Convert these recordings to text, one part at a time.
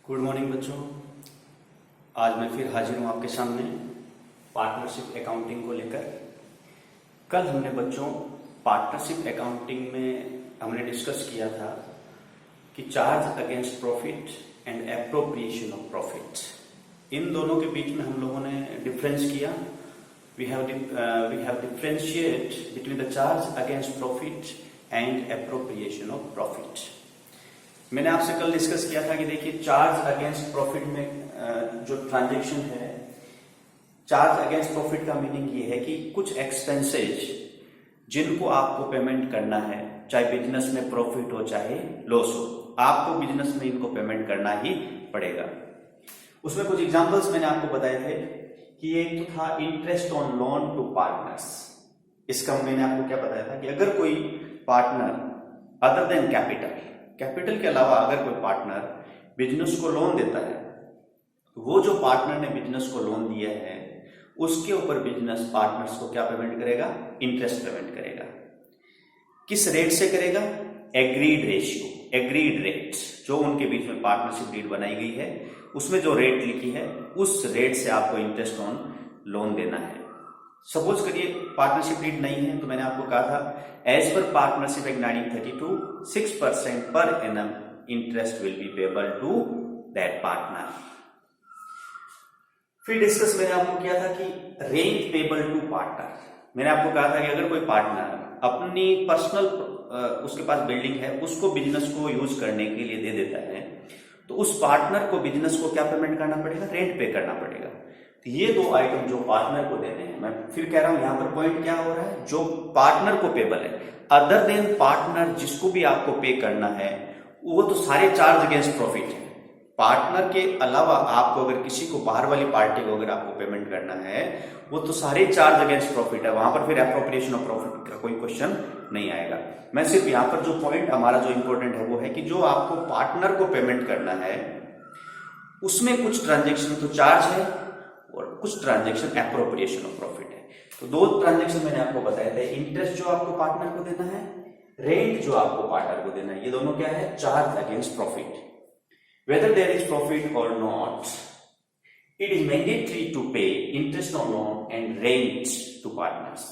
Good morning बच्चों। आज मैं फिर हाजिर हूँ आपके सामने पार्टनरशिप अकाउंटिंग को लेकर। कल हमने बच्चों पार्टनरशिप अकाउंटिंग में हमने डिस्कस किया था कि charge against profit and appropriation of profit, इन दोनों के बीच में हम लोगों ने डिफरेंस किया। We have differentiate between the charge against profit and appropriation of profit. मैंने आपसे कल डिस्कस किया था कि देखिए चार्ज अगेंस्ट प्रॉफिट में जो ट्रांजैक्शन है, चार्ज अगेंस्ट प्रॉफिट का मीनिंग ये है कि कुछ एक्सपेंसेज जिनको आपको पेमेंट करना है, चाहे बिजनेस में प्रॉफिट हो चाहे लॉस हो, आपको बिजनेस में इनको पेमेंट करना ही पड़ेगा। उसमें कुछ एग्जांपल्स मैंने आपको बताए थे कि एक तो था interest on loan to partners. इसका मैंने आपको क्या बताया था कि अगर कोई पार्टनर अदर देन कैपिटल के अलावा अगर कोई पार्टनर बिजनेस को लोन देता है तो वो जो पार्टनर ने बिजनेस को लोन दिया है उसके ऊपर बिजनेस पार्टनर्स को क्या पेमेंट करेगा? इंटरेस्ट पेमेंट करेगा। किस रेट से करेगा? एग्रीड रेशियो, एग्रीड रेट, जो उनके बीच में पार्टनरशिप डीड बनाई गई है उसमें जो रेट लिखी है उस रेट से आपको इंटरेस्ट ऑन लोन देना है। सपोज करिए पार्टनरशिप डीड नहीं है तो मैंने आपको कहा था as per partnership act 1932 6% per annum interest will be payable to that partner. फिर डिस्कस मैंने आपको किया था कि रेंट पेबल टू पार्टनर। मैंने आपको कहा था कि अगर कोई पार्टनर अपनी पर्सनल उसके पास बिल्डिंग है उसको बिजनेस को यूज करने के लिए दे देता है तो उस पार्टनर को बिजनेस को क्या पेमेंट करना पड़ेगा? रेंट पे करना पड़ेगा। तो ये दो आइटम जो पार्टनर को देने हैं, मैं फिर कह रहा हूं यहां पर पॉइंट क्या हो रहा है, जो पार्टनर को पेबल है, अदर देन पार्टनर जिसको भी आपको पे करना है वो तो सारे चार्ज अगेंस्ट प्रॉफिट है। पार्टनर के अलावा आपको अगर किसी को बाहर वाली पार्टी को अगर आपको पेमेंट करना है वो तो सारे चार्ज अगेंस्ट प्रॉफिट है, वहां पर फिर एप्रोप्रिएशन ऑफ प्रॉफिट का कोई क्वेश्चन नहीं आएगा। मैं सिर्फ यहां पर जो पॉइंट हमारा जो इंपॉर्टेंट है वो है कि जो आपको पार्टनर को पेमेंट करना है उसमें कुछ ट्रांजेक्शन तो चार्ज है और कुछ ट्रांजैक्शन एप्रोप्रिएशन ऑफ प्रॉफिट है। तो दो ट्रांजैक्शन मैंने आपको बताए थे, इंटरेस्ट जो आपको पार्टनर को देना है, रेंट जो आपको पार्टनर को देना है, ये दोनों क्या है? Charge against profit. Whether there is profit or not, it is mandatory to pay interest on loan and rent to partners.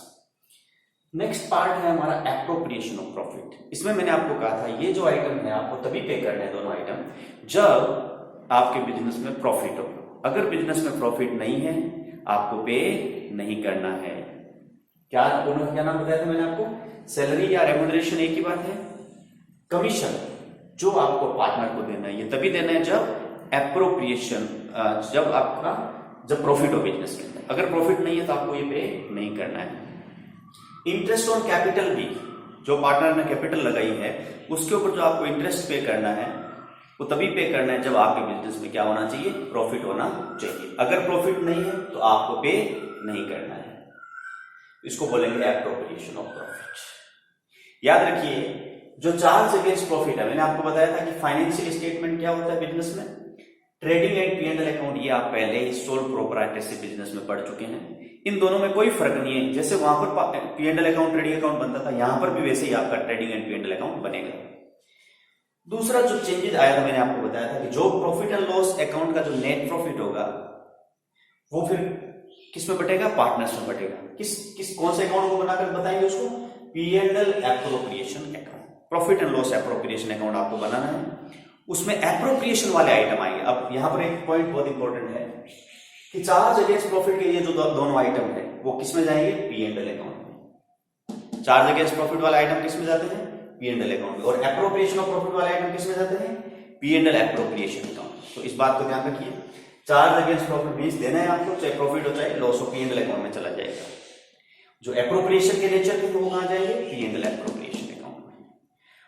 Next part है हमारा एप्रोप्रिएशन ऑफ प्रॉफिट। इसमें मैंने आपको कहा था ये जो आइटम है आपको तभी पे करने हैं दोनों आइटम जब आपके बिजनेस में प्रॉफिट हो। अगर बिजनेस में प्रॉफिट नहीं है आपको पे नहीं करना है। क्या नाम बताया था मैंने आपको? सैलरी या रेम्यूनरेशन एक ही बात है। कमीशन जो आपको पार्टनर को देना है ये तभी देना है जब एप्रोप्रिएशन, जब प्रॉफिट हो बिजनेस के अंदर। अगर प्रॉफिट नहीं है तो आपको ये पे नहीं करना है। इंटरेस्ट ऑन कैपिटल भी, जो पार्टनर ने कैपिटल लगाई है उसके ऊपर जो आपको इंटरेस्ट पे करना है वो तभी पे करना है जब आपके बिजनेस में क्या होना चाहिए? प्रॉफिट होना चाहिए। अगर प्रॉफिट नहीं है तो आपको पे नहीं करना है। इसको बोलेंगे एप्रोप्रिएशन ऑफ प्रॉफिट। याद रखिए जो चार्ज अगेंस्ट प्रॉफिट है, मैंने आपको बताया था कि फाइनेंशियल स्टेटमेंट क्या होता है बिजनेस में, ट्रेडिंग एंड P&L अकाउंट, ये आप पहले ही सोल प्रोप्राइटरशिप बिजनेस में पढ़ चुके हैं। इन दोनों में कोई फर्क नहीं है। जैसे वहां पर P&L अकाउंट ट्रेडिंग अकाउंट बनता था, यहां पर भी वैसे ही आपका ट्रेडिंग एंड P&L अकाउंट बनेगा। दूसरा जो चेंजेस आया था मैंने आपको बताया था कि जो प्रॉफिट एंड लॉस अकाउंट का जो नेट प्रॉफिट होगा वो फिर किस में बटेगा? पार्टनर्स में बटेगा। कौन से अकाउंट को बनाकर बताएंगे उसको? P&L appropriation account, profit and loss appropriation account आपको बनाना है। उसमें एप्रोप्रिएशन वाले आइटम आएंगे। अब यहां पर एक पॉइंट बहुत इंपॉर्टेंट है कि चार्ज अगेंस्ट प्रॉफिट के ये जो दोनों आइटम है वो किस में जाएंगे? P&L अकाउंट में। चार्ज अगेंस्ट प्रॉफिट वाले आइटम किस में जाते हैं? P&L अकाउंट में। और एप्रोप्रिएशन ऑफ प्रॉफिट वाले आइटम किस में जाते हैं? P&L appropriation account. तो इस बात को ध्यान रखिए, चार्ज अगेंस्ट प्रॉफिट मींस देना है आपको, चाहे प्रॉफिट हो चाहे लॉस हो, P&L अकाउंट में चला जाएगा। जो एप्रोप्रिएशन के नेचर के वो कहां जाएंगे? P&L एप्रोप्रिएशन अकाउंट में।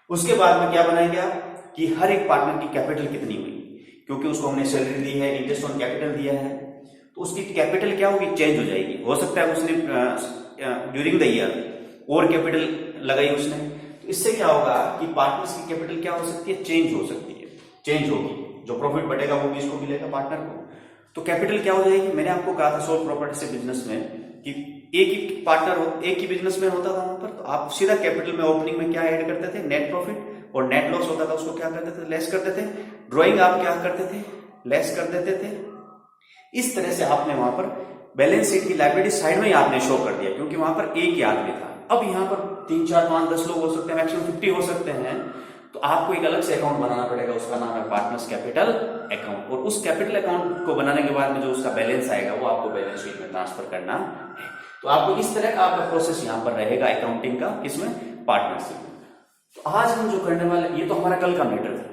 उसके बाद में क्या बनाएंगे आप कि हर एक पार्टनर की कैपिटल कितनी हुई, क्योंकि उसको हमने सैलरी दी है, इंटरेस्ट ऑन कैपिटल दिया है, तो उसकी कैपिटल क्या होगी? चेंज हो जाएगी। हो सकता है उसने ड्यूरिंग द ईयर और कैपिटल लगाई उसने, तो इससे क्या होगा कि पार्टनर्स की कैपिटल क्या हो सकती है? चेंज हो सकती है, चेंज होगी। जो प्रॉफिट बढ़ेगा वो भी इसको मिलेगा पार्टनर को। तो कैपिटल क्या हो जाएगी? मैंने आपको कहा था सोल प्रॉपर्टी से बिजनेस में कि एक ही पार्टनर हो, एक ही बिजनेसमैन होता था वहां पर, तो आप सीधा कैपिटल में ओपनिंग में क्या ऐड करते थे? नेट प्रॉफिट, और नेट लॉस होता था उसको क्या करते थे? लेस करते थे। ड्राइंग आप क्या करते थे, लेस कर देते थे। इस तरह से आपने वहां पर बैलेंस शीट की लायबिलिटी साइड में ही आपने शो कर दिया, क्योंकि वहां पर एक ही आदमी था। अब यहाँ पर 3, 4, 5, 10 लोग हो सकते हैं, मैक्सिमम 50 हो सकते हैं, तो आपको एक अलग से अकाउंट बनाना पड़ेगा, उसका नाम है पार्टनर्स कैपिटल अकाउंट। और उस कैपिटल अकाउंट को बनाने के बाद में जो उसका बैलेंस आएगा वो आपको बैलेंस शीट में ट्रांसफर करना है। तो आपको इस तरह का आपका प्रोसेस यहाँ पर रहेगा अकाउंटिंग का, किसमें, पार्टनरशिप में। तो आज हम जो करने वाले, ये तो हमारा कल का मैटर था।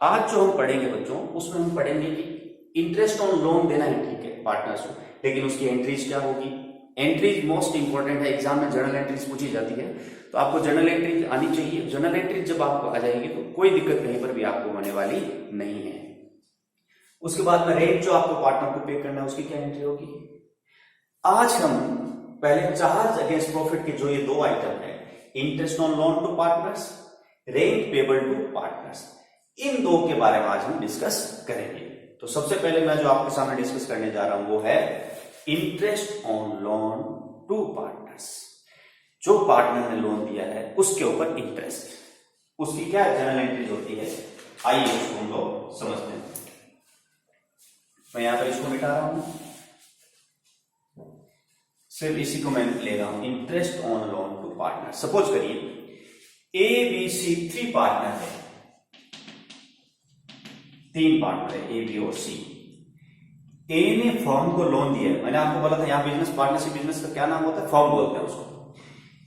आज जो हम पढ़ेंगे बच्चों, उसमें हम पढ़ेंगे कि इंटरेस्ट ऑन लोन देना है, ठीक है, पार्टनरशिप, लेकिन उसकी एंट्रीज क्या होगी। एंट्रीज मोस्ट इंपॉर्टेंट है, एग्जाम में जर्नल एंट्रीज पूछी जाती है, तो आपको जर्नल एंट्रीज आनी चाहिए। जर्नल एंट्रीज जब आपको आ जाएगी तो कोई दिक्कत कहीं पर भी आपको होने वाली नहीं है। उसके बाद में रेट जो आपको पार्टनर को पे करना है उसकी क्या एंट्री होगी। आज हम पहले चार्ज अगेंस्ट प्रॉफिट के जो ये दो आइटम है, interest on loan to partners, rent payable to partners, इन दो के बारे में आज हम डिस्कस करेंगे। तो सबसे पहले मैं जो आपके सामने डिस्कस करने जा रहा हूं वो है interest on loan to partners. जो पार्टनर ने लोन दिया है उसके ऊपर इंटरेस्ट, उसकी क्या जनरल एंट्रीज होती है, आइए उसको हम लोग समझते हैं। मैं यहां पर इसको मिटा रहा हूं, सिर्फ इसी को मैं ले रहा हूं, interest on loan to partner. Suppose करिए ABC 3 पार्टनर है, 3 पार्टनर है, A, B और C। ए ने फर्म को लोन दिया है, मैंने आपको बोला था यहां बिजनेस पार्टनरशिप, बिजनेस का क्या नाम होता है, फर्म बोलते हैं उसको।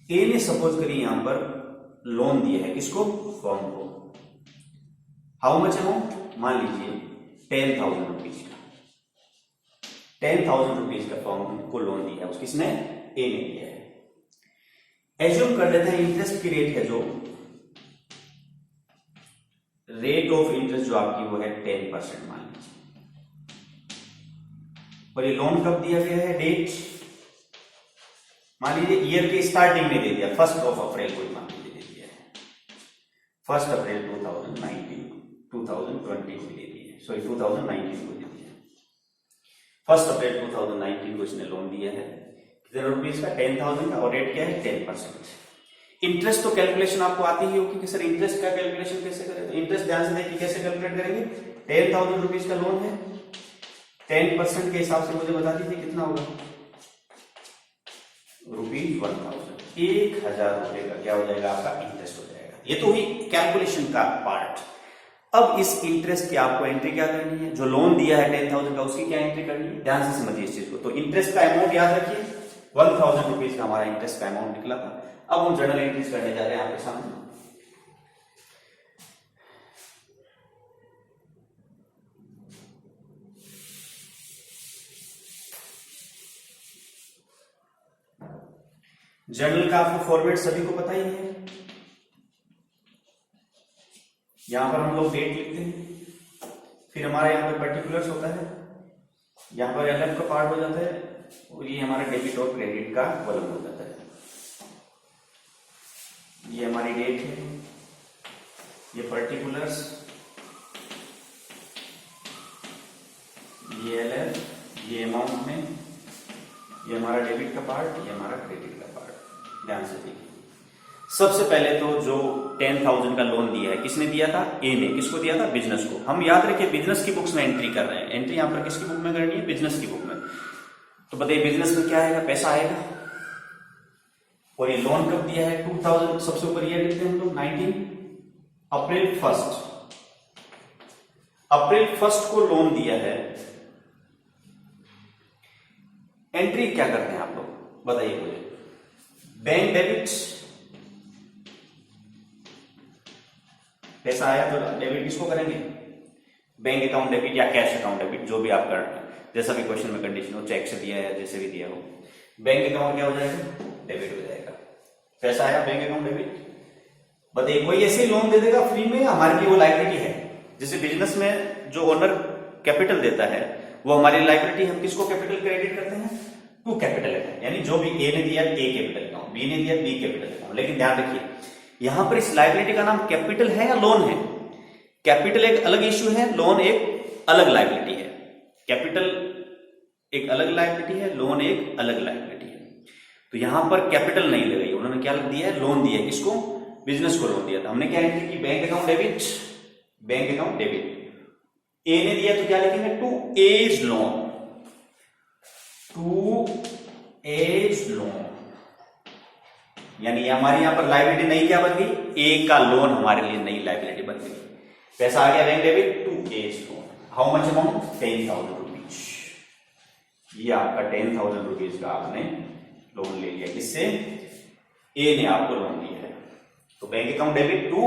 ए ने सपोज करिए यहां पर लोन दिया है, किसको, फर्म को। हाउ मच अमाउंट, मान लीजिए 10,000 रुपीज का, 10,000 रुपीज का फर्म को लोन दिया है, किसने, ए ने दिया है। एज्यूम कर लेते हैं इंटरेस्ट की रेट है, जो रेट ऑफ इंटरेस्ट जो आपकी वो है 10% मान लीजिए। और ये लोन कब दिया गया है, डेट मान लीजिए ईयर के स्टार्टिंग में दे दिया, 1 अप्रैल को मान लीजिए दे दिया है, 1 अप्रैल 2019 2020 को दे दिया है, सॉरी 2019 को दे दिया है। 1 अप्रैल 2019 को इसने लोन दिया है, कितने रुपीज का, 10,000 का, और रेट क्या है 10%। इंटरेस्ट तो कैलकुलेशन आपको आती ही होगी कि सर इंटरेस्ट का कैलकुलेशन कैसे करें। तो इंटरेस्ट ध्यान से देखिए कैसे कैलकुलेट करेंगे, 10,000 रुपीज का लोन है, 10% के हिसाब से मुझे बता दीजिए कितना होगा, ₹1000, 1,000 रुपए का क्या हो जाएगा, आपका इंटरेस्ट हो जाएगा। ये तो हुई कैलकुलेशन का पार्ट। अब इस इंटरेस्ट की आपको एंट्री क्या करनी है, जो लोन दिया है 10,000 का, उसकी क्या एंट्री करनी है, ध्यान से समझिए इस चीज को। तो इंटरेस्ट का अमाउंट याद रखिए, 1,000 रुपीज का हमारा इंटरेस्ट का अमाउंट निकला था। अब हम जर्नल एंट्रीज करने जा रहे हैं आपके सामने। जर्नल का आपको फॉर्मेट सभी को पता ही है। यहां पर हम लोग डेट लिखते हैं, फिर हमारा यहां पर पर्टिकुलर्स होता है, यहां पर एलएफ का पार्ट हो जाता है, और ये हमारा डेबिट और क्रेडिट का कॉलम हो जाता है। ये हमारी डेट है, ये पर्टिकुलर्स, ये एलएफ, ये अमाउंट में, ये हमारा डेबिट का पार्ट, ये हमारा क्रेडिट का पार्ट। ध्यान से देखिए, सबसे पहले तो जो 10,000 का लोन दिया है, किसने दिया था, ए ने। किसको दिया था, बिजनेस को। हम याद रखिए बिजनेस की बुक्स में एंट्री कर रहे हैं, एंट्री यहां पर किसकी बुक में करनी है, बिजनेस की बुक में। तो बताइए बिजनेस में क्या आएगा, पैसा आएगा। और ये लोन कब दिया है, 2000, सबसे ऊपर ये लिखते हैं हम लोग 19 अप्रैल 1 को लोन दिया है। एंट्री क्या करते हैं आप लोग, बताइए मुझे। बैंक डेबिट, पैसा आया तो डेबिट किसको करेंगे, बैंक अकाउंट डेबिट या कैश अकाउंट डेबिट, जो भी आप कर रहे हैं, जैसा भी क्वेश्चन में कंडीशन हो, चेक से दिया है, जैसे भी दिया हो, बैंक अकाउंट क्या हो जाएगा, डेबिट हो जाएगा। पैसा आया, बैंक अकाउंट डेबिट। बताइए कोई ऐसे लोन दे देगा फ्री में, हमारे लिए वो लायबिलिटी है। जैसे बिजनेस में जो ओनर कैपिटल देता है वो हमारी लायबिलिटी, हम किसको कैपिटल क्रेडिट करते हैं, टू कैपिटल अकाउंट, यानी जो भी ए ने दिया ए कैपिटल अकाउंट, बी ने दिया बी कैपिटल अकाउंट। लेकिन ध्यान रखिए यहां पर इस लायबिलिटी का नाम कैपिटल है या लोन है। कैपिटल एक अलग इश्यू है, लोन एक अलग लायबिलिटी है। कैपिटल एक अलग लायबिलिटी है, लोन एक अलग लायबिलिटी है। तो यहां पर कैपिटल नहीं लगाई, उन्होंने क्या दिया है, लोन दिया है। किसको, बिजनेस को लोन दिया था। हमने क्या एंट्री की, bank account debit, bank account debit. A ने दिया तो क्या लिखेंगे, to as loan, to as loan, यानी हमारे यहां पर लाइबिलिटी नई क्या बन गई, ए का लोन हमारे लिए नई लाइबिलिटी बन गई। पैसा आ गया bank debit to as loan, how much amount, 10,000 rupees. ये आपका 10,000 रुपीज का आपने लोन ले लिया, किससे, ए ने आपको लोन दिया है, तो bank account debit to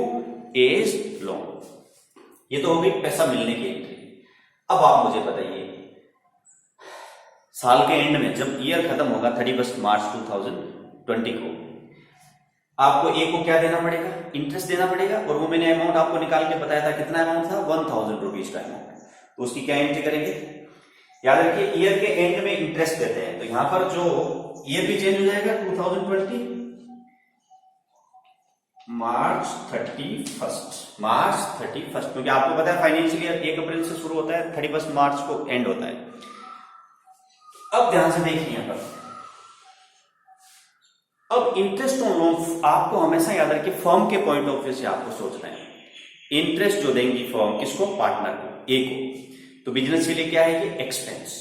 as loan. ये तो हो गई पैसा मिलने की एंट्री। अब आप मुझे बताइए, साल के एंड में जब ईयर खत्म होगा 31 मार्च 2020 को, आपको ए को क्या देना पड़ेगा, इंटरेस्ट देना पड़ेगा, और वो मैंने अमाउंट आपको निकाल के बताया था, कितना अमाउंट था, 1,000 रुपीज का अमाउंट। तो उसकी क्या एंट्री करेंगे, याद रखिए ईयर के एंड में इंटरेस्ट देते हैं, तो यहां पर जो ईयर भी चेंज हो जाएगा 2020 मार्च 31, क्योंकि आपको पता है फाइनेंशियल ईयर 1 अप्रैल से शुरू होता है, 31 मार्च को एंड होता है। अब ध्यान से देखिए यहां पर, अब इंटरेस्ट ऑन लोन आपको हमेशा याद रखिए फर्म के पॉइंट ऑफ व्यू से आपको सोचना है। इंटरेस्ट जो देंगी फर्म, किसको, पार्टनर को, ए को, तो बिजनेस के लिए क्या है, ये एक्सपेंस,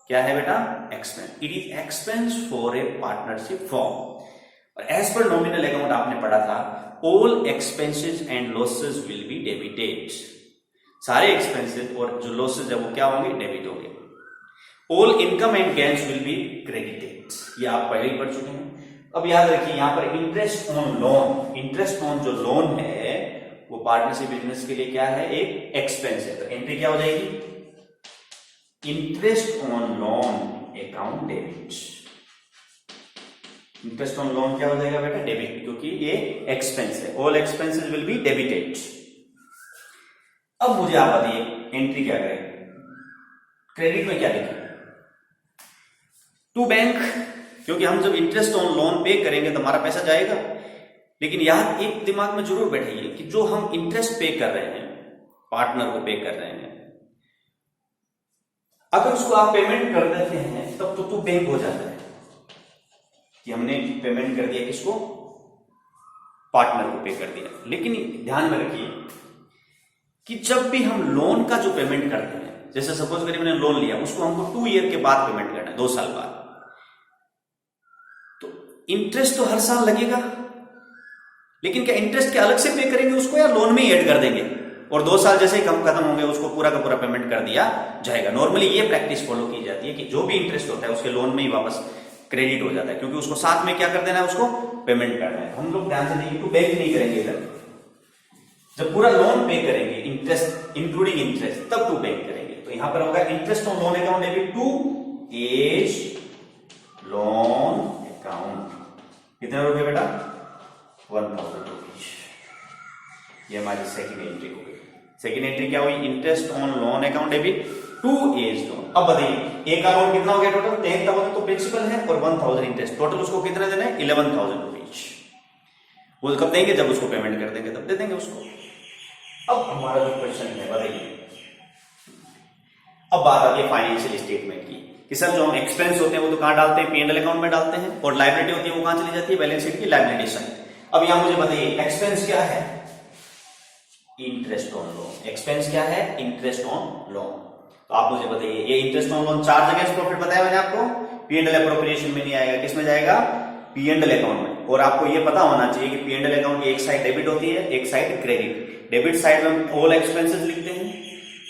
क्या है बेटा, expense, it is expense for a partnership firm. और एज पर नॉमिनल अकाउंट आपने पढ़ा था, all expenses and losses will be debited, सारे एक्सपेंसेस और जो लॉसेस है वो क्या होंगे, डेबिट होंगे। All income and gains will be credited, ये आप पहले ही पढ़ चुके हैं। अब याद रखिए यहां पर interest on loan, interest on जो लोन है वो पार्टनरशिप बिजनेस के लिए क्या है, एक एक्सपेंस है, तो एंट्री क्या हो जाएगी, interest on loan account debit. Interest on loan क्या हो जाएगा बेटा, डेबिट, क्योंकि ये एक्सपेंस है, all expenses will be debited. अब मुझे आप बताइए एंट्री क्या करें, क्रेडिट में क्या लिखें, टू बैंक, क्योंकि हम जब इंटरेस्ट ऑन लोन पे करेंगे तो हमारा पैसा जाएगा। लेकिन यहां एक दिमाग में जरूर बैठाइए कि जो हम इंटरेस्ट पे कर रहे हैं, पार्टनर को पे कर रहे हैं, अगर उसको आप पेमेंट कर देते हैं तब तो बैंक हो जाता है कि हमने पेमेंट कर दिया, किसको, पार्टनर को पे कर दिया। लेकिन ध्यान में रखिए कि जब भी हम लोन का जो पेमेंट करते हैं, जैसे सपोज करिए मैंने लोन लिया, उसको हमको 2 ईयर के बाद पेमेंट करना है, 2 साल बाद, तो इंटरेस्ट तो हर साल लगेगा, लेकिन क्या इंटरेस्ट के अलग से पे करेंगे उसको, या लोन में ही ऐड कर देंगे और 2 साल जैसे ही कम खत्म होंगे उसको पूरा का पूरा पेमेंट कर दिया जाएगा। नॉर्मली ये प्रैक्टिस फॉलो की जाती है कि जो भी इंटरेस्ट होता है उसके लोन में ही वापस क्रेडिट हो जाता है, क्योंकि उसको साथ में क्या कर देना है, उसको पेमेंट करना है। हम लोग ध्यान से देखिए, टू बैंक नहीं करेंगे इधर, जब पूरा लोन पे करेंगे इंटरेस्ट इंक्लूडिंग इंटरेस्ट, तब टू बैंक करेंगे। तो यहां पर होगा interest on loan account debit to as loan account, कितने रुपए बेटा, 1,000 रुपीज। ये हमारी सेकंड एंट्री हो गई। सेकंड एंट्री क्या हुई, interest on loan account debit to as loan. अब बताइए ए का लोन कितना हो गया टोटल, 10,000 तो प्रिंसिपल है और 1,000 इंटरेस्ट, टोटल उसको कितना देना है, 11,000 रुपीज। वो कब देंगे, जब उसको पेमेंट कर देंगे तब दे देंगे उसको। अब हमारा जो क्वेश्चन है बताइए, अब बात आती है फाइनेंशियल स्टेटमेंट की कि सर जो हम एक्सपेंस होते हैं वो तो कहां डालते हैं, P&L अकाउंट में डालते हैं, और लायबिलिटी होती है वो कहां चली जाती है, बैलेंस शीट की लायबिलिटी साइड। अब यहां मुझे बताइए एक्सपेंस क्या है, इंटरेस्ट ऑन लोन। एक्सपेंस क्या है, इंटरेस्ट ऑन लोन। तो आप मुझे बताइए ये इंटरेस्ट ऑन लोन 4 जगह प्रॉफिट बताया मैंने आपको, P&L एप्रोप्रिएशन में नहीं आएगा, किसमें जाएगा, P&L अकाउंट में। और आपको ये पता होना चाहिए कि P&L अकाउंट की एक साइड डेबिट होती है, एक साइड क्रेडिट। डेबिट साइड में ऑल एक्सपेंसेस लिखते हैं,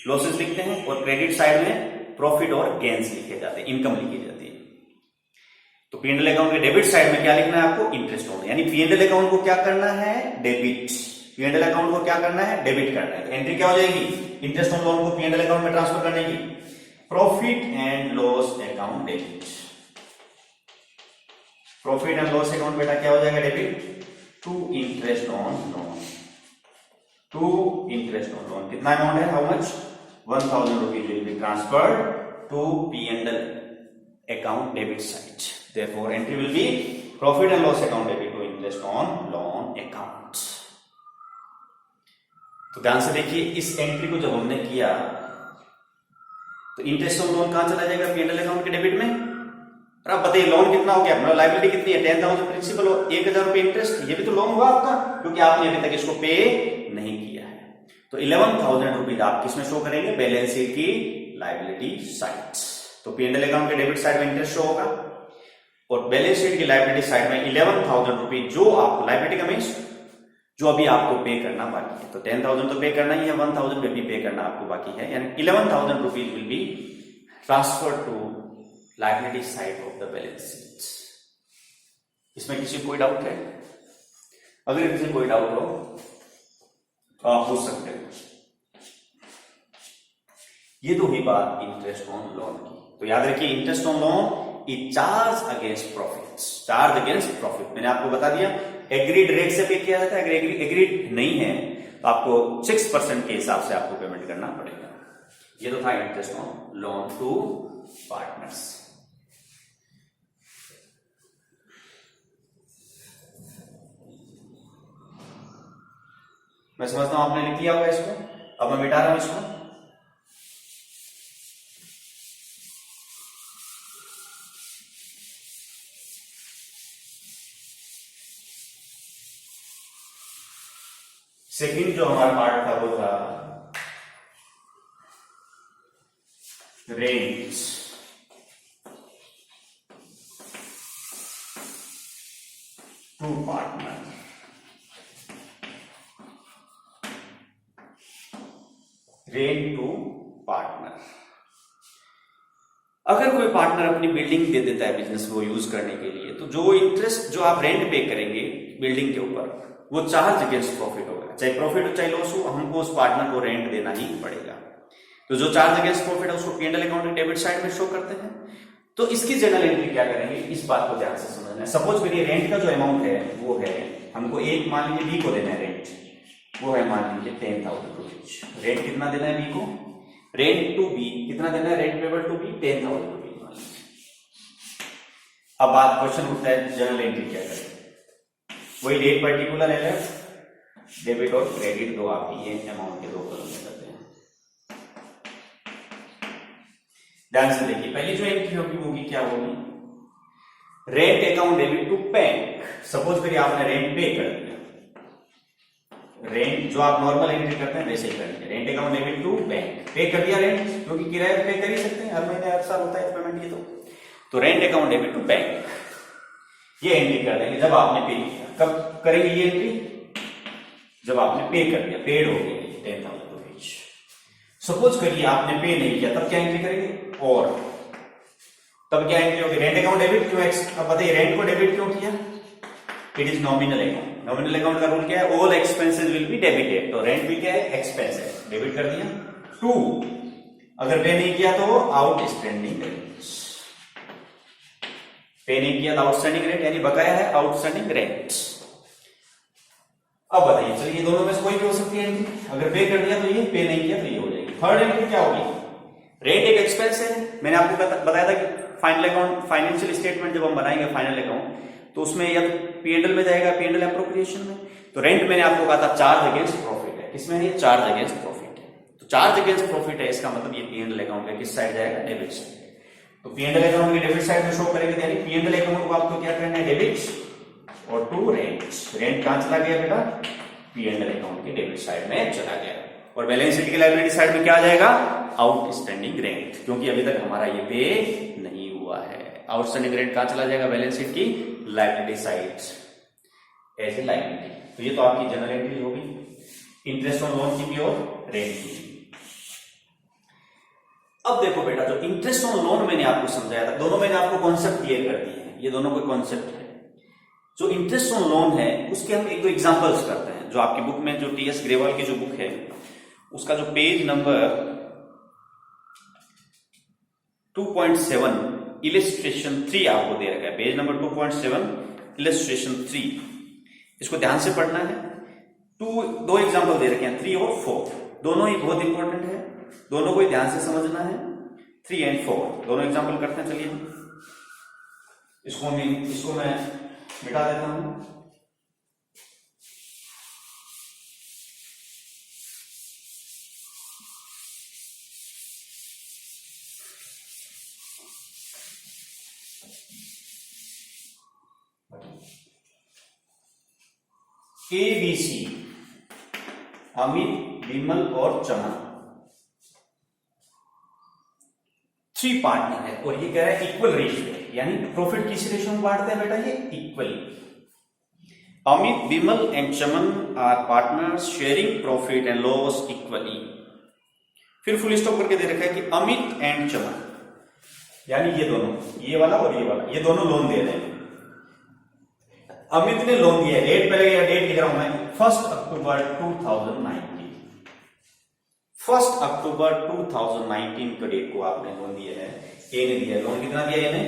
लॉसेस लिखते हैं, और क्रेडिट साइड में प्रॉफिट और गेन्स लिखे जाते हैं, इनकम लिखी जाती है। तो P&L अकाउंट के डेबिट साइड में क्या लिखना है आपको, इंटरेस्ट ऑन, यानी P&L अकाउंट को क्या करना है, डेबिट, P&L अकाउंट को क्या करना है, डेबिट करना है। तो एंट्री क्या हो जाएगी, इंटरेस्ट ऑन लोन को P&L अकाउंट में ट्रांसफर करने की, profit and loss account debit. Profit and loss account बेटा क्या हो जाएगा, debit to interest on loan, to interest on loan. कितना अमाउंट है, how much, 1,000 rupees will be transferred to P&L account debit side. Therefore entry will be profit and loss account debit to interest on loan account. तो ध्यान से देखिए, इस entry को जब हमने किया तो इंटरेस्ट ऑन लोन कहां चला जाएगा, P&L अकाउंट के डेबिट में। और आप बताइए लोन कितना हो गया अपना, लायबिलिटी कितनी है, 10,000 प्रिंसिपल और 1,000 रुपए इंटरेस्ट, ये भी तो लोन हुआ आपका, क्योंकि आपने अभी तक इसको पे नहीं किया है। तो 11,000 रुपीज आप किसमें शो करेंगे? बैलेंस शीट की लायबिलिटी साइड। तो P&L अकाउंट के डेबिट साइड में इंटरेस्ट शो होगा और बैलेंस शीट की लायबिलिटी साइड में 11,000 रुपीज जो आपको लायबिलिटी का मीन्स जो अभी आपको पे करना बाकी है। तो 10,000 तो पे करना ही है, 1,000 पे भी पे करना आपको बाकी है, यानी 11,000 rupees will be transfer to liability side of the balance sheet. इसमें किसी को कोई डाउट है? अगर किसी को कोई डाउट हो तो आप पूछ सकते हो। ये तो हुई बात इंटरेस्ट ऑन लोन की। तो याद रखिए interest on loan is charge against profit. Charge against profit मैंने आपको बता दिया, एग्रीड रेट से पे किया जाता है। अगर एग्रीड नहीं है तो आपको 6% के हिसाब से आपको पेमेंट करना पड़ेगा। ये तो था interest on loan to partners. मैं समझता हूं आपने लिख लिया होगा इसको। अब मैं मिटा रहा हूं इसको। सेकंड जो हमारा पार्ट था वो था rent to partner. Rent to partner, अगर कोई पार्टनर अपनी बिल्डिंग दे देता है बिजनेस को यूज करने के लिए, तो जो इंटरेस्ट जो आप रेंट पे करेंगे बिल्डिंग के ऊपर वो चार्ज अगेंस्ट प्रॉफिट होगा। चाहे प्रॉफिट हो चाहे लॉस हो, हमको उस पार्टनर को रेंट देना ही पड़ेगा। तो जो चार्ज अगेंस्ट प्रॉफिट है उसको P&L अकाउंट के डेबिट साइड में शो करते हैं। तो इसकी जनरल एंट्री क्या करेंगे, इस बात को ध्यान से समझना है। सपोज करिए रेंट का जो अमाउंट है वो है, हमको एक मान लीजिए बी को देना है रेंट, वो है मान लीजिए 10,000 रुपीज। रेंट कितना देना है बी को? रेंट टू बी कितना देना है? Rent payable to be 10,000 rupees मान लीजिए। अब बात क्वेश्चन उठता है जनरल एंट्री क्या करें? वही डेट पर्टिकुलर है, डेबिट और क्रेडिट दो आपकी ये अमाउंट के दो कॉलम में करते हैं। ध्यान से देखिए, पहली जो एंट्री होगी वो क्या होगी? Rent account debit to bank. Suppose करिए आपने रेंट पे कर दिया, रेंट जो आप नॉर्मल एंट्री करते हैं वैसे ही करेंगे। Rent account debit to bank, pay कर दिया रेंट, क्योंकि किराया पे कर ही सकते हैं, हर महीने हर साल होता है पेमेंट। ये तो rent account debit to bank ये एंट्री कर देंगे जब आपने पे किया। कब करेंगे ये एंट्री? जब आपने पे कर दिया, पेड हो गया 10,000 रुपीज। सपोज करिए आपने पे नहीं किया, तब क्या एंट्री करेंगे? और तब क्या एंट्री होगी? रेंट अकाउंट डेबिट क्यों? अब बताइए रेंट को डेबिट क्यों किया? It is nominal account. Nominal account का रूल क्या है? All expenses will be debited. तो रेंट भी क्या है? एक्सपेंस है, डेबिट कर दिया। टू, अगर पे नहीं किया तो आउटस्टैंडिंग रेंट। पे नहीं किया तो आउटस्टैंडिंग रेंट यानी बकाया है आउटस्टैंडिंग रेंट। अब बताइए, चलिए ये दोनों में से कोई भी हो सकती है एंट्री। अगर पे कर दिया तो ये, पे नहीं किया तो ये हो जाएगी। थर्ड एंट्री क्या होगी? रेंट एक एक्सपेंस है। मैंने आपको बताया था कि फाइनल अकाउंट, फाइनेंशियल स्टेटमेंट जब हम बनाएंगे फाइनल अकाउंट, तो उसमें या तो P&L में जाएगा, P&L एप्रोप्रिएशन में। तो रेंट मैंने आपको कहा था चार्ज अगेंस्ट प्रॉफिट है। किसमें है? चार्ज अगेंस्ट प्रॉफिट है। तो चार्ज अगेंस्ट प्रॉफिट है, इसका मतलब ये P&L अकाउंट का किस साइड जाएगा? Debit side. तो P&L अकाउंट के डेबिट साइड में शो करेंगे, यानी P&L अकाउंट को आपको क्या करना है? डेबिट और टू रेंट। रेंट कहां चला गया बेटा? P&L अकाउंट के डेबिट साइड में चला गया। और बैलेंस शीट की लायबिलिटी साइड में क्या आ जाएगा? आउटस्टैंडिंग रेंट, क्योंकि अभी तक हमारा ये पे नहीं हुआ है। आउटस्टैंडिंग रेंट कहां चला जाएगा? बैलेंस शीट की liability side as a liability. तो ये तो आपकी जनरल एंट्री होगी इंटरेस्ट ऑन लोन की भी और रेंट की भी। अब देखो बेटा, जो इंटरेस्ट ऑन लोन मैंने आपको समझाया था, दोनों मैंने आपको कॉन्सेप्ट क्लियर कर दिए हैं। ये दोनों कोई कॉन्सेप्ट है। जो इंटरेस्ट ऑन लोन है उसके हम एक दो एग्जांपल्स करते हैं। जो आपकी बुक में, जो टी.एस. ग्रेवाल की जो बुक है, उसका जो पेज नंबर 2.7 इलिस्ट्रेशन 3 आपको दे रखा है। पेज नंबर 2.7 इलिस्ट्रेशन 3, इसको ध्यान से पढ़ना है। दो एग्जांपल दे रखे हैं, 3 और 4। दोनों ही बहुत इंपॉर्टेंट है, दोनों को ही ध्यान से समझना है। 3 और 4 दोनों एग्जांपल करते हैं। चलिए इसको मैं मिटा देता हूं। ABC, अमित, विमल और चमन 3 पार्टनर है और ये कह रहा है इक्वल रेशियो है, यानी प्रॉफिट किस रेशियो में बांटते हैं बेटा? ये equally. Amit, Vimal and Chaman are partners sharing profit and loss equally. फिर फुल स्टॉप करके दे रखा है कि अमित एंड चमन, यानी ये दोनों, ये वाला और ये वाला, ये दोनों लोन दे रहे हैं। अमित ने लोन दिया, डेट पहले या डेट लिख रहा हूं मैं 1 अक्टूबर 2019। 1 अक्टूबर 2019 का डेट को आपने लोन दिया है। ए ने दिया लोन, कितना दिया? ए ने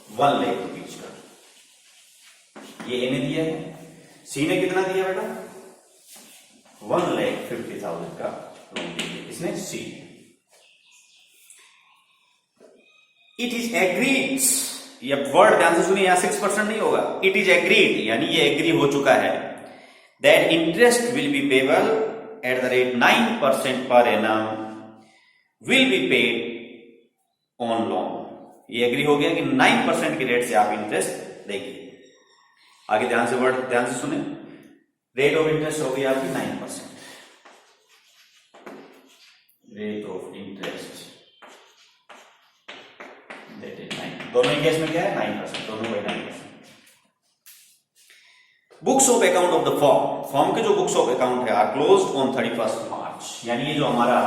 1 लाख रुपीज का, ये ए ने दिया है। सी ने कितना दिया बेटा? 1,50,000 का लोन दिया इसने, सी। इट इज एग्रीड, ये वर्ड ध्यान से सुनिए, यहां 6% नहीं होगा, इट इज एग्रीड, यानी ये एग्री हो चुका है, that interest will be payable at the rate 9% per annum will be paid on loan. ये एग्री हो गया कि 9% के रेट से आप इंटरेस्ट देंगे। आगे ध्यान से वर्ड ध्यान से सुने, रेट ऑफ इंटरेस्ट हो गई आपकी 9%, rate of interest that is 9, दोनों केस में क्या है? 9%, दोनों में 9%। Books of account of the form के जो बुक्स ऑफ अकाउंट है आर क्लोज्ड ऑन 31 मार्च, यानी ये जो हमारा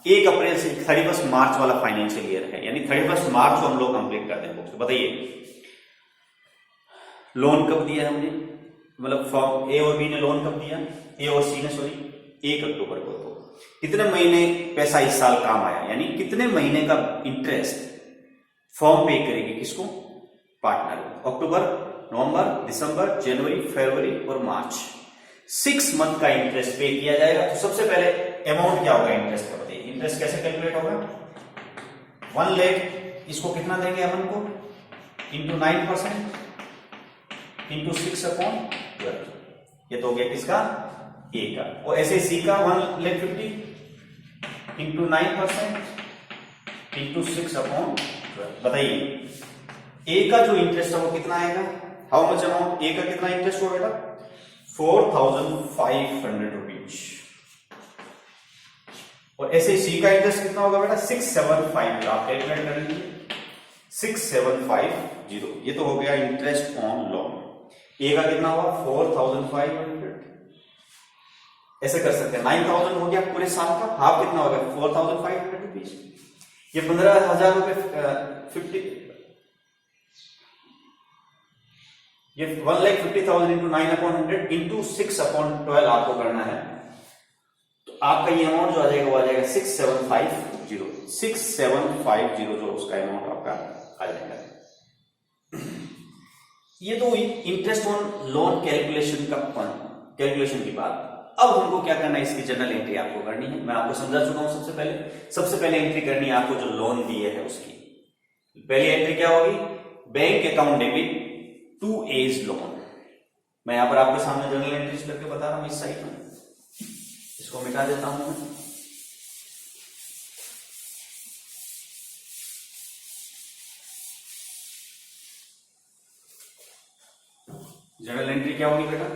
1 अप्रैल से 31 मार्च वाला फाइनेंशियल ईयर है, यानी 31 मार्च को हम लोग कंप्लीट कर दें बुक्स। बताइए लोन कब दिया हमने, मतलब फॉर्म ए और बी ने लोन कब दिया? ए और सी ने, सॉरी 1 अक्टूबर को। तो कितने महीने पैसा इस साल काम आया, यानी कितने महीने का इंटरेस्ट फॉर्म पे करेगी किसको? पार्टनर। अक्टूबर, नवंबर, दिसंबर, जनवरी, फरवरी और मार्च, 6 मंथ का इंटरेस्ट पे किया जाएगा। तो सबसे पहले अमाउंट क्या होगा इंटरेस्ट का? बताइए इंटरेस्ट कैसे कैलकुलेट होगा? 1 लाख, इसको कितना देंगे अमन को? इंटू 9% इंटू 6/12, ये तो हो गया किसका? ए का। और ऐसे सी का 1,50,000 इंटू 9% इंटू 6/12। बताइए ए का जो इंटरेस्ट है वो कितना आएगा? How much amount? ए का कितना इंटरेस्ट होगा बेटा? 4,500 रुपीज। और ऐसे सी का इंटरेस्ट कितना होगा बेटा? 6,750। आप कैलकुलेट कर लीजिए, 6,750। ये तो हो गया इंटरेस्ट ऑन लोन। ए का कितना हुआ? 4,500। ऐसे कर सकते हैं, 9,000 हो गया पूरे साल का, हाफ कितना हो गया? 4,500 रुपीज। ये 15,000 रुपए 50, ये 1,50,000 इंटू 9/100 इंटू 6/12 आपको करना है। तो आपका ये अमाउंट जो आ जाएगा वो आ जाएगा 6,750। 6,750 जो उसका अमाउंट आपका आ जाएगा। ये तो इंटरेस्ट ऑन लोन कैलकुलेशन की बात। अब हमको क्या करना है, इसकी जनरल एंट्री आपको करनी है। मैं आपको समझा चुका हूं। सबसे पहले एंट्री करनी है आपको जो लोन दिए है उसकी। पहली एंट्री क्या होगी? Bank account debit to as loan. मैं यहां पर आपके सामने जनरल एंट्रीज करके बता रहा हूं इस साइड में, इसको मिटा देता हूं मैं। जनरल एंट्री क्या होगी बेटा?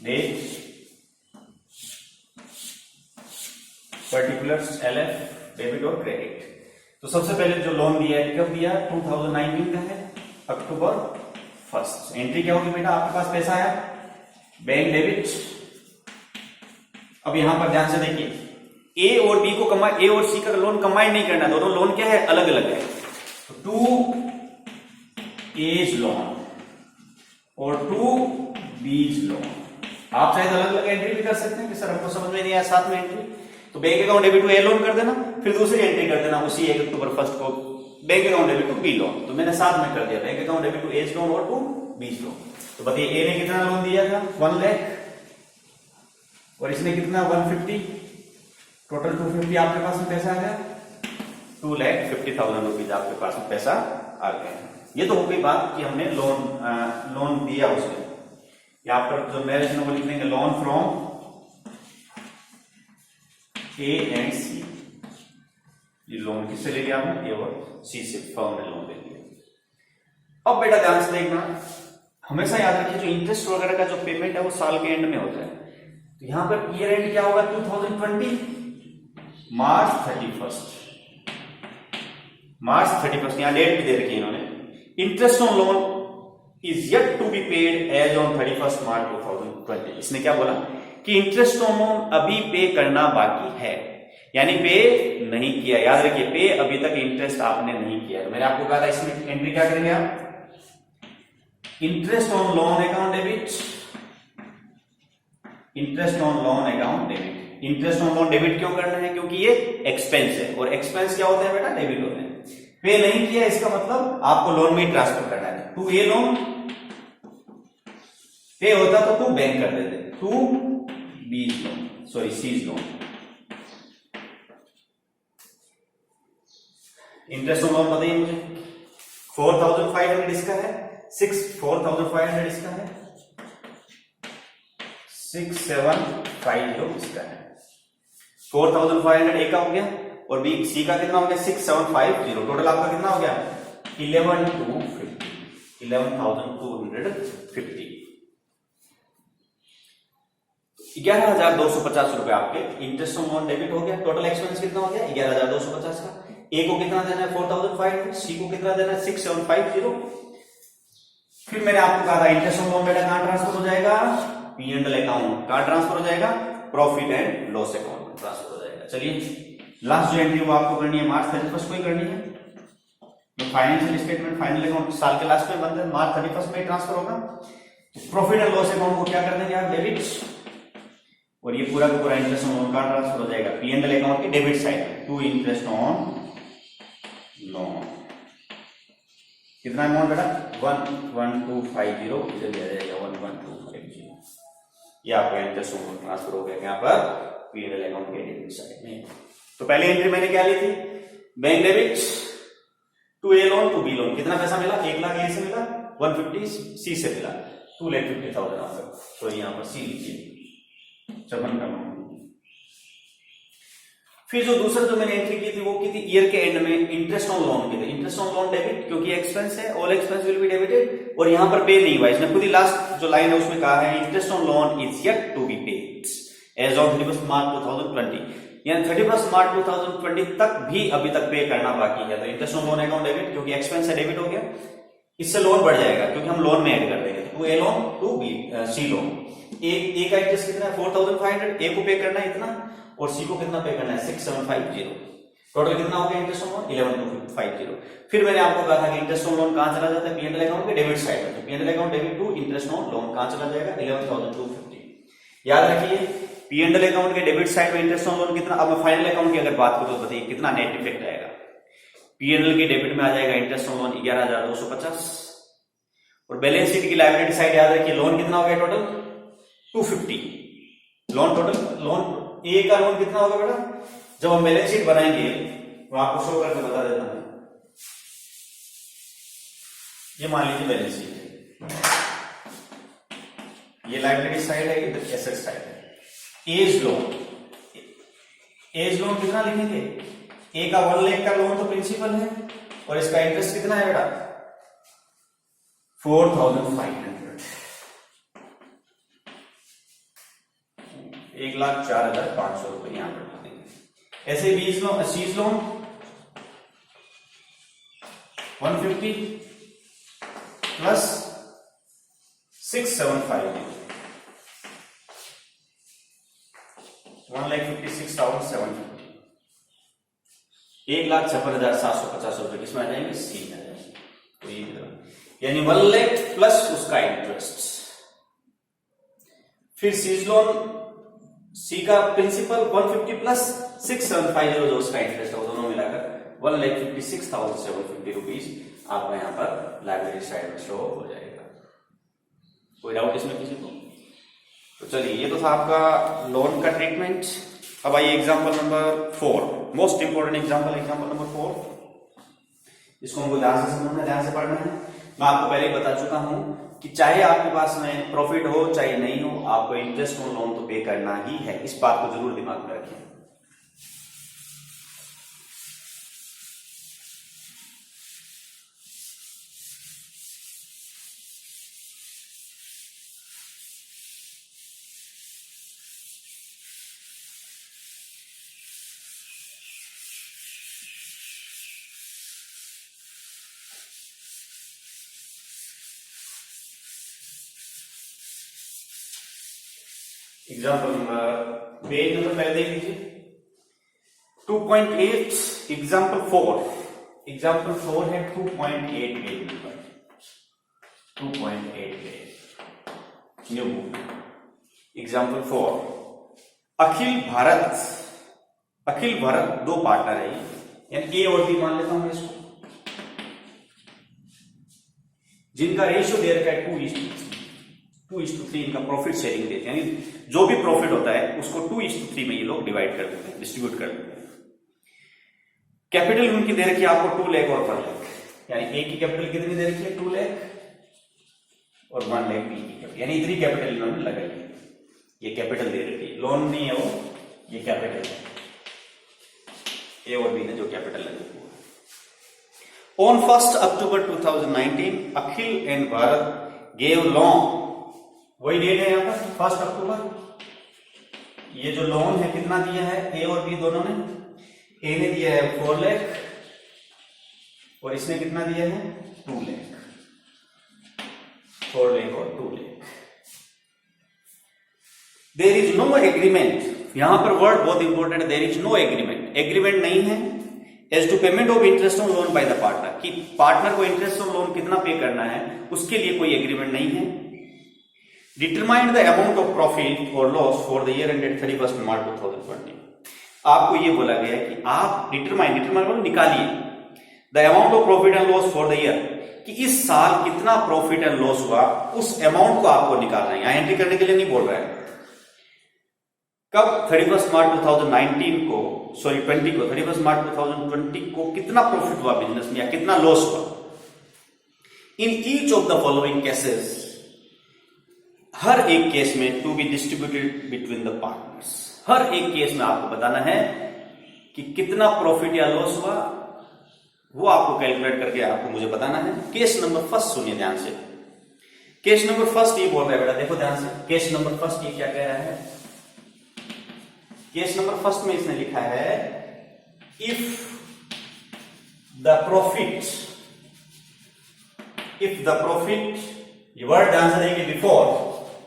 डेट, पर्टिकुलर्स, LF, डेबिट और क्रेडिट। तो सबसे पहले जो लोन दिया है कब दिया? 2019 का है, अक्टूबर 1। एंट्री क्या होगी बेटा? आपके पास पैसा आया, बैंक डेबिट। अब यहां पर ध्यान से देखिए, ए और बी को ए और सी का लोन कंबाइन नहीं करना, दोनों लोन क्या है? अलग अलग है। तो 2 एज लोन और 2 बीज लोन। आप चाहे अलग अलग एंट्री भी कर सकते हैं कि सर हमको समझ में नहीं आया साथ में एंट्री, तो bank account debit to A loan कर देना, फिर दूसरी एंट्री कर देना उसी 1 अक्टूबर 1 को bank account debit to B loan. तो मैंने साथ में कर दिया, bank account debit to as loan और 2 बीज लोन। तो बताइए ए ने कितना लोन दिया था? 1 लाख, और इसने कितना? 150। टोटल 250 आपके पास में पैसा आ गया, 2,50,000 रुपीज आपके पास में पैसा आ गया। ये तो हो गई बात कि हमने लोन दिया उसने। यहां पर जो मैरिज में वो लिख देंगे लोन फ्रॉम ए एंड सी। ये लोन किससे ले लिया आपने, ए और सी से फर्म ने लोन ले लिया। अब बेटा ध्यान से देखना, हमेशा याद रखिए जो इंटरेस्ट वगैरह का जो पेमेंट है वो साल के एंड में होता है। तो यहां पर ईयर एंड क्या होगा, 2020 मार्च 31st, यहां डेट भी दे रखी है इन्होंने। Interest on loan is yet to be paid as on 31st March 2020। इसने क्या बोला कि इंटरेस्ट ऑन लोन अभी पे करना बाकी है, यानी पे नहीं किया। याद रखिए पे अभी तक इंटरेस्ट आपने नहीं किया। तो मैंने आपको कहा था इसमें एंट्री क्या करेंगे आप, interest on loan account debit, interest on loan account debit. Interest on loan debit क्यों करना है, क्योंकि ये एक्सपेंस है, और एक्सपेंस क्या होते हैं बेटा, डेबिट होते हैं। पे नहीं किया इसका मतलब आपको लोन में ही ट्रांसफर करना है। टू ए लोन पे होता तो टू बैंक कर देते, टू बी लोन, सॉरी सीज लोन। इंटरेस्ट ऑन लोन बताइए मुझे, 4500 इसका है, 4500 इसका है, 6750 इसका है। 4500 ए का हो गया और बी सी का कितना हो गया, 6750। टोटल आपका कितना हो गया, 11,250, 11,250। 11,250 रुपए आपके इंटरेस्ट ऑन लोन डेबिट हो गया। टोटल एक्सपेंस कितना हो गया, 11,250 का। ए को कितना देना है, 4500, सी को कितना देना है, 6750। फिर मैंने आपको कहा था इंटरेस्ट ऑन लोन बेटा कहां ट्रांसफर हो जाएगा, पी एंड एल अकाउंट। कहां ट्रांसफर हो जाएगा, प्रॉफिट एंड लॉस अकाउंट में ट्रांसफर हो जाएगा। चलिए लास्ट जो एंट्री वो आपको करनी है मार्च 31st को ही करनी है। तो फाइनेंशियल स्टेटमेंट, फाइनल अकाउंट साल के लास्ट में बनते हैं, मार्च 31st में ट्रांसफर होगा। प्रॉफिट एंड लॉस अकाउंट को क्या कर देंगे आप, डेबिट, और ये पूरा का पूरा इंटरेस्ट ऑन लोन का ट्रांसफर हो जाएगा पी एंड एल अकाउंट के debit side to interest on loan. कितना अमाउंट बेटा, 11250, इधर दिया जाएगा 11250। ये आपका इंटरेस्ट ऑन लोन ट्रांसफर हो गया यहाँ पर पी एंड एल अकाउंट के डेबिट साइड में। तो पहली एंट्री मैंने क्या ली थी, bank debit to A loan to B loan. कितना पैसा मिला, 1 लाख ए से मिला, 150 सी से मिला, 2,50,000 आपका। तो यहाँ पर सी लीजिए, चपन का। फिर जो दूसरा जो मैंने एंट्री की थी वो की थी ईयर के एंड में इंटरेस्ट ऑन लोन की थी। इंटरेस्ट ऑन लोन डेबिट, क्योंकि एक्सपेंस है, all expense will be debited, और यहां पर पे नहीं हुआ। इसने खुद ही लास्ट जो लाइन है उसमें कहा है interest on loan is yet to be paid as on 31st March 2020, यानी 31st मार्च 2020 तक भी अभी तक पे करना बाकी है। तो interest on loan account debit, क्योंकि एक्सपेंस है, डेबिट हो गया। इससे लोन बढ़ जाएगा क्योंकि हम लोन में ऐड कर देंगे, to A loan to B C loan. A का इंटरेस्ट कितना है, 4500, ए को पे करना है इतना, और सी को कितना पे करना है, 6750। टोटल कितना हो गया इंटरेस्ट ऑन लोन, 11,250। फिर मैंने आपको कहा था कि इंटरेस्ट ऑन लोन कहां चला जाता है, पी एंड एल अकाउंट के डेबिट साइड में। P and L account debit to interest on loan कहां चला जाएगा, 11,250। याद रखिए पी एंड एल अकाउंट के डेबिट साइड में इंटरेस्ट ऑन लोन कितना। अब मैं फाइनल अकाउंट की अगर बात करूं तो बताइए कितना नेट इफेक्ट आएगा। पी एंड एल के डेबिट में आ जाएगा इंटरेस्ट ऑन लोन 11,250, और बैलेंस शीट की लायबिलिटी साइड याद रखिए लोन कितना हो गया total 250। Loan total loan A का लोन कितना होगा बेटा, जब हम बैलेंस शीट बनाएंगे तो आपको शो करके बता देता हूं। ये मान लीजिए बैलेंस शीट, ये लायबिलिटी साइड है, इधर एसेट साइड है। एज लोन, एज लोन कितना लिखेंगे, ए का 1 लाख का लोन तो प्रिंसिपल है, और इसका इंटरेस्ट कितना है बेटा 4,500, 1,04,500 रुपए यहां पर देंगे। ऐसे बीज लोन, सीज लोन 150 प्लस 6750, 1,56,750, 1,56,750 रुपए किसमें आ जाएंगे, सी में आ जाएंगे। तो ये यानी 1 लाख प्लस उसका इंटरेस्ट। फिर सीज लोन, सी का प्रिंसिपल 150 प्लस 6750 जो उसका इंटरेस्ट है, दोनों मिलाकर 1,56,750 रुपीज आपका यहाँ पर लाइब्रेरी साइड में शो हो जाएगा। कोई डाउट इसमें किसी को? तो चलिए ये तो था आपका लोन का ट्रीटमेंट। अब आइए example number 4, most important example, example number 4। इसको हमको ध्यान से समझना, ध्यान से पढ़ना है। मैं आपको पहले ही बता चुका हूं कि चाहे आपके पास में प्रॉफिट हो चाहे नहीं हो, आपको इंटरेस्ट ऑन लोन तो पे करना ही है। इस बात को जरूर दिमाग में रखें। एग्जाम्पल नंबर, पेज नंबर पहले देख लीजिए 2.8 एग्जाम्पल 4 है 2.8 page number 2.8 page new book example 4 अखिल भारत दो पार्टनर है यानी ए और बी मान लेता हूं इसको, जिनका रेशियो दे रखा है 2:3 इनका प्रॉफिट शेयरिंग देते हैं, यानी जो भी प्रॉफिट होता है उसको 2:3 में ये लोग डिवाइड कर देते हैं, डिस्ट्रीब्यूट कर देते हैं। कैपिटल उनकी दे रखी है आपको 2 लाख और 1 लाख, यानी ए की कैपिटल कितनी दे रखी है 2 लाख और 1 लाख बी की कैपिटल, यानी इतनी कैपिटल इन्होंने लगाई है। ये कैपिटल दे रखी है, लोन नहीं है वो, ये कैपिटल है ए और बी ने जो कैपिटल लगाई है। On 1st October 2019, Akhil and Bharat gave loan, वही डेट है यहाँ पर 1 अक्टूबर। ये जो लोन है कितना दिया है ए और बी दोनों ने, ए ने दिया है 4 लाख और इसने कितना दिया है 2 लाख, 4 लाख और 2 lakh. There is no agreement, यहां पर वर्ड बहुत इंपॉर्टेंट है, there is no agreement, agreement नहीं है as to payment of interest on loan by the partner, कि पार्टनर को इंटरेस्ट ऑन लोन कितना पे करना है उसके लिए कोई एग्रीमेंट नहीं है। Determine the amount of profit or loss for the year ended 31 March 2020, आपको ये बोला गया है कि आप डिटरमाइन निकालिए the amount of profit and loss for the year, कि इस साल कितना प्रॉफिट एंड लॉस हुआ उस अमाउंट को आपको निकालना है, यहां एंट्री करने के लिए नहीं बोल रहा है। कब 31 मार्च 2019 को 31 मार्च 2020 को कितना प्रॉफिट हुआ बिजनेस में या कितना लॉस हुआ। In each of the following cases, हर एक केस में to be distributed between the partners, हर एक केस में आपको बताना है कि कितना प्रॉफिट या लॉस हुआ, वो आपको कैलकुलेट करके आपको मुझे बताना है। केस नंबर फर्स्ट सुनिए ध्यान से, केस नंबर फर्स्ट ये बोल रहा है बेटा, देखो ध्यान से, केस नंबर फर्स्ट ये क्या कह रहा है, केस नंबर फर्स्ट में इसने लिखा है इफ द प्रॉफिट, ये वर्ड ध्यान से देखिए, बिफोर